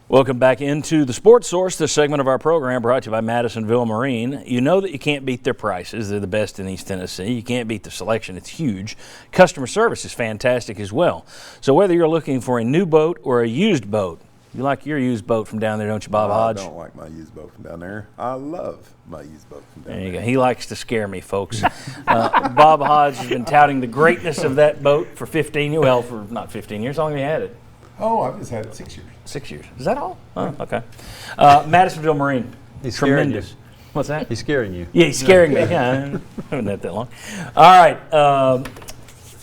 Welcome back into the Sports Source, this segment of our program brought to you by Madisonville Marine. You know that you can't beat their prices. They're the best in East Tennessee. You can't beat the selection. It's huge. Customer service is fantastic as well. So whether you're looking for a new boat or a used boat, you like your used boat from down there, don't you, Bob Hodge? I don't like my used boat from down there. I love my used boat from down there. There you go. He likes to scare me, folks. Bob Hodge has been touting the greatness of that boat for not 15 years. How long have you had it? Oh, I've just had it 6 years. 6 years. Is that all? Oh, okay. Madisonville Marine. He's scaring Tremendous. you. What's that? He's scaring you. Yeah, he's scaring me. Yeah, I haven't had that long. All right.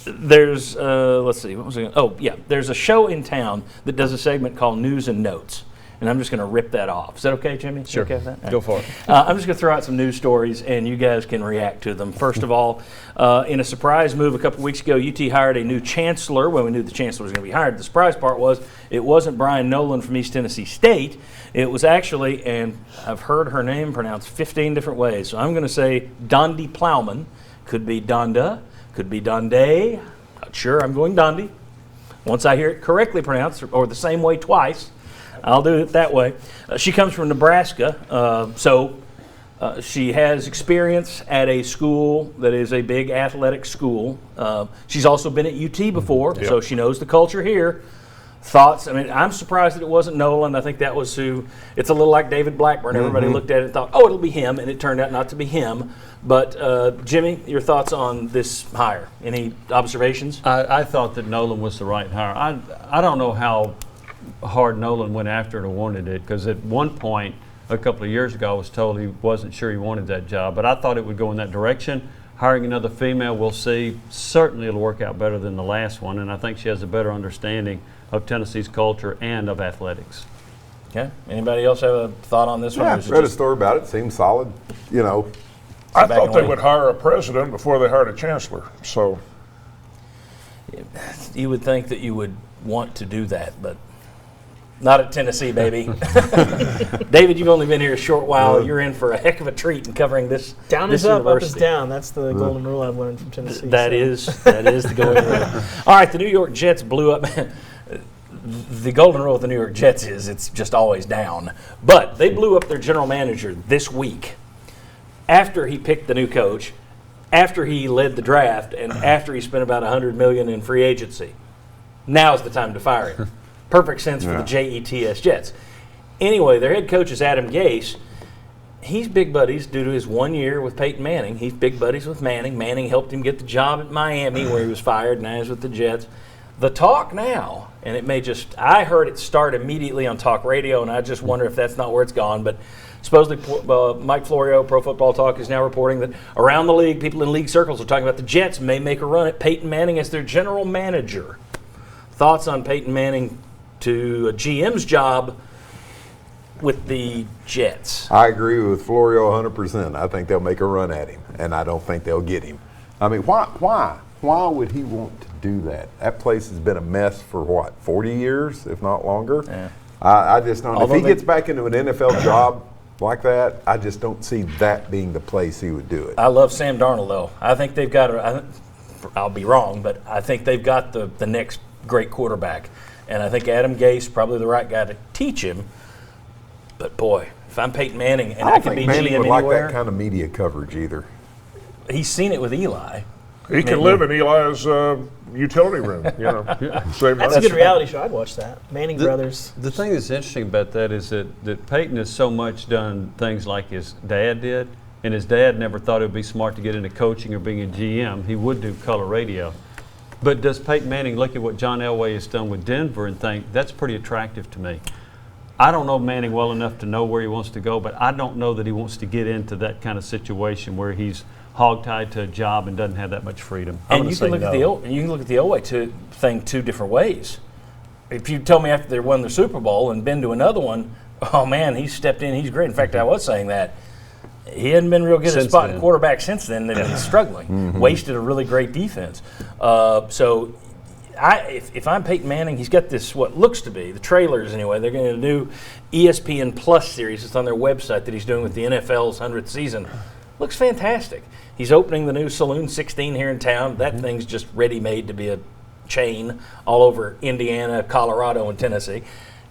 There's, let's see. What was it? Oh, yeah. There's a show in town that does a segment called News and Notes. And I'm just going to rip that off. Is that okay, Jimmy? Sure. Okay with that? Right. Go for it. I'm just going to throw out some news stories, and you guys can react to them. First of all, in a surprise move a couple weeks ago, UT hired a new chancellor. Well, we knew the chancellor was going to be hired. The surprise part was it wasn't Brian Nolan from East Tennessee State. It was actually, and I've heard her name pronounced 15 different ways, so I'm going to say Dondi Plowman. Could be Donda, could be Donde. Not sure. I'm going Dondi. Once I hear it correctly pronounced, or the same way twice, I'll do it that way. She comes from Nebraska, so she has experience at a school that is a big athletic school. She's also been at UT before, so she knows the culture here. Thoughts? I mean, I'm surprised that it wasn't Nolan. I think that was who. It's a little like David Blackburn. Everybody looked at it and thought, oh, it'll be him, and it turned out not to be him. But, Jimmy, your thoughts on this hire? Any observations? I thought that Nolan was the right hire. I don't know how hard Nolan went after it or wanted it, because at one point a couple of years ago I was told he wasn't sure he wanted that job, but I thought it would go in that direction. Hiring another female, we'll see. Certainly it'll work out better than the last one, and I think she has a better understanding of Tennessee's culture and of athletics. Okay. Anybody else have a thought on this one? Yeah, I read a story about it. Seems solid. You know, I thought they would hire a president before they hired a chancellor. So you would think that you would want to do that, but not at Tennessee, baby. David, you've only been here a short while. You're in for a heck of a treat in covering this. Down this is up, university. up is down. That's the golden rule I've learned from Tennessee. That is the golden rule. All right, the New York Jets blew up. The golden rule of the New York Jets is it's just always down. But they blew up their general manager this week after he picked the new coach, after he led the draft, and after he spent about $100 million in free agency. Now's the time to fire him. Perfect sense for the JETS Jets. Anyway, their head coach is Adam Gase. He's big buddies due to his 1 year with Peyton Manning. He's big buddies with Manning. Manning helped him get the job at Miami where he was fired, now he's with the Jets. The talk now, and it may just, I heard it start immediately on talk radio, and I just wonder if that's not where it's gone, but supposedly Mike Florio, Pro Football Talk, is now reporting that around the league, people in league circles are talking about the Jets may make a run at Peyton Manning as their general manager. Thoughts on Peyton Manning to a GM's job with the Jets? I agree with Florio 100%. I think they'll make a run at him, and I don't think they'll get him. I mean, why would he want to do that? That place has been a mess for what, 40 years, if not longer? Yeah. I just don't. If he gets back into an NFL job like that, I just don't see that being the place he would do it. I love Sam Darnold, though. I think they've got I'll be wrong, but I think they've got the next great quarterback. And I think Adam Gase probably the right guy to teach him. But boy, if I'm Peyton Manning and I can be GM Manning would anywhere, like that kind of media coverage either. He's seen it with Eli. he can live in Eli's utility room. You know, save That's money. a good reality show. I'd watch that. Manning Brothers. The thing that's interesting about that is that Peyton has so much done things like his dad did, and his dad never thought it would be smart to get into coaching or being a GM. He would do color radio. But does Peyton Manning look at what John Elway has done with Denver and think, that's pretty attractive to me? I don't know Manning well enough to know where he wants to go, but I don't know that he wants to get into that kind of situation where he's hogtied to a job and doesn't have that much freedom. And you can look at the Elway thing two different ways. If you told me after they won the Super Bowl and been to another one, oh man, he's stepped in, he's great. In fact, I was saying that. He hadn't been real good at spotting quarterback since then. They've been struggling. Wasted a really great defense. So if I'm Peyton Manning, he's got this, what looks to be, the trailers anyway, they're going to do ESPN Plus series. It's on their website that he's doing with the NFL's 100th season. Looks fantastic. He's opening the new Saloon 16 here in town. That thing's just ready-made to be a chain all over Indiana, Colorado, and Tennessee.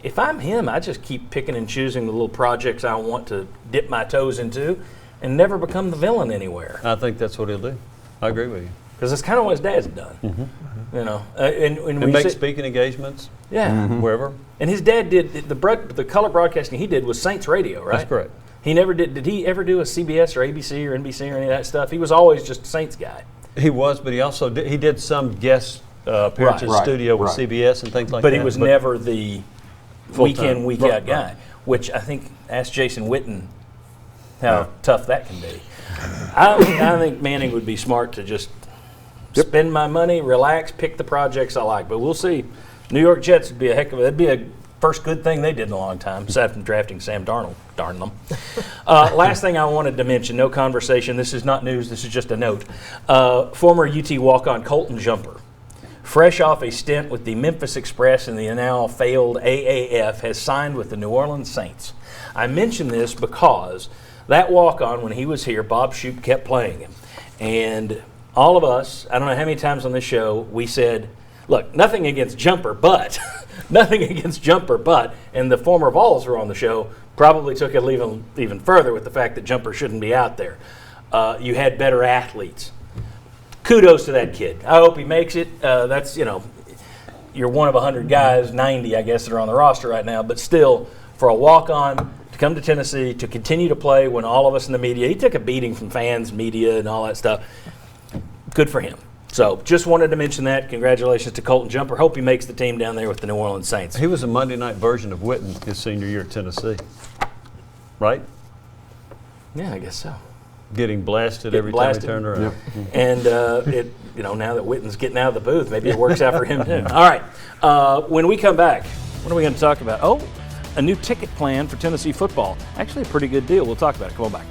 If I'm him, I just keep picking and choosing the little projects I want to dip my toes into and never become the villain anywhere. I think that's what he'll do. I agree with you. Because it's kind of what his dad's done. You know, and And we make see- speaking engagements yeah. wherever. And his dad did the color broadcasting he did was Saints Radio, right? That's correct. He never did. Did he ever do a CBS or ABC or NBC or any of that stuff? He was always just a Saints guy. He was, but he also did some guest appearances in Right, studio with right. CBS and things like But that. he was never the week in, week Right, out guy, which I think asked Jason Witten how tough that can be. I think Manning would be smart to just spend my money, relax, pick the projects I like. But we'll see. New York Jets would be that'd be a first good thing they did in a long time, aside from drafting Sam Darnold. Darn them. Last thing I wanted to mention, no conversation. This is not news. This is just a note. Former UT walk-on Colton Jumper, fresh off a stint with the Memphis Express and the now failed AAF, has signed with the New Orleans Saints. I mention this because that walk-on, when he was here, Bob Shoop kept playing him. And all of us, I don't know how many times on this show, we said, look, nothing against Jumper, but, nothing against Jumper, but, and the former Vols who were on the show probably took it even further with the fact that Jumper shouldn't be out there. You had better athletes. Kudos to that kid. I hope he makes it. That's, you're one of 100 guys, 90, I guess, that are on the roster right now, but still, for a walk-on to come to Tennessee, to continue to play when all of us in the media, he took a beating from fans, media, and all that stuff. Good for him. So just wanted to mention that. Congratulations to Colton Jumper. Hope he makes the team down there with the New Orleans Saints. He was a Monday night version of Witten his senior year at Tennessee, right? Yeah, I guess so. Getting blasted Getting every blasted. time he turned around. And now that Witten's getting out of the booth, maybe it works out for him too. All right. When we come back, what are we going to talk about? Oh, a new ticket plan for Tennessee football. Actually, a pretty good deal. We'll talk about it. Come on back.